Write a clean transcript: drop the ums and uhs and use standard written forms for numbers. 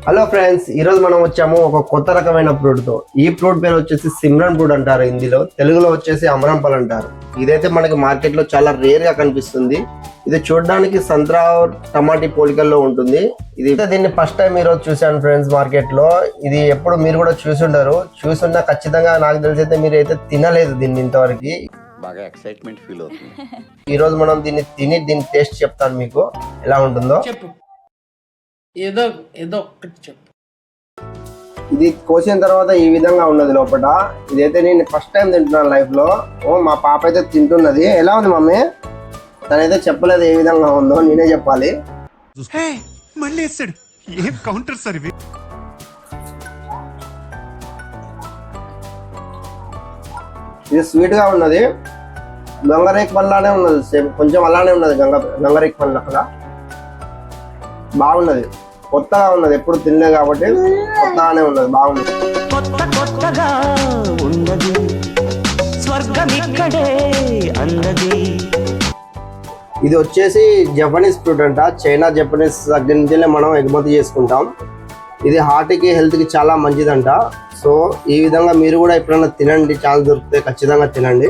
Hello friends, ఈరోజు మనం వచ్చాము ఒక కొత్త రకమైన ఫ్రూట్తో. ఈ ఫ్రూట్ పేరు వచ్చేసి సిమ్రన్ ఫ్రూట్ అంటారు హిందీలో, తెలుగులో వచ్చేసి అమరంపల్ అంటారు. ఇదైతే మనకి మార్కెట్లో చాలా రేర్ గా కనిపిస్తుంది. ఇది చూడడానికి సంత్రా టమాటీ పోలికల్లో ఉంటుంది. దీన్ని ఫస్ట్ టైం ఈరోజు చూశాను ఫ్రెండ్స్ మార్కెట్ లో. ఇది ఎప్పుడు మీరు కూడా చూసుండరు. చూసున్నా ఖచ్చితంగా నాకు తెలిసి అయితే మీరు అయితే తినలేదు దీన్ని ఇంతవరకు. బాగా ఎక్సైట్మెంట్ ఫీల్ అవుతుంది. ఈ రోజు మనం దీన్ని తిని దీని టేస్ట్ చెప్తాను మీకు ఎలా ఉంటుందో. చెప్పు, ఏదో ఏదో ఒక్కటి చెప్పు. ఇది కోసిన తర్వాత ఈ విధంగా ఉన్నది లోపల. ఇదైతే నేను ఫస్ట్ టైం తింటున్నాను లైఫ్ లో. మా పాప అయితే తింటున్నది. ఎలా ఉంది మమ్మీ? తనైతే చెప్పలేదు ఏ విధంగా ఉందో, నేనే చెప్పాలి. మళ్ళీ ఏం కౌంటర్ సార్ ఇవి? ఇది స్వీట్ గా ఉన్నది. గంగరేక్ పళ్ళలానే ఉన్నది, సేమ్ కొంచెం అలానే ఉన్నది. గంగరేక్ పళ్ళ అలా బాగున్నది. కొత్తగా ఉన్నది, ఎప్పుడు తినలేదు కాబట్టి కొత్తగానే ఉన్నది, బాగుంది. కొత్తగా ఉన్నది, స్వర్గం ఇక్కడే అన్నది. ఇది వచ్చేసి జపనీస్ ఫ్రూట్ అంట. చైనా జపనీస్ దగ్గర నుంచి మనం ఎగుమతి చేసుకుంటాం. ఇది హార్ట్కి హెల్త్కి చాలా మంచిదంట. సో ఈ విధంగా మీరు కూడా ఎప్పుడైనా తినండి, ఛాన్స్ దొరికితే ఖచ్చితంగా తినండి.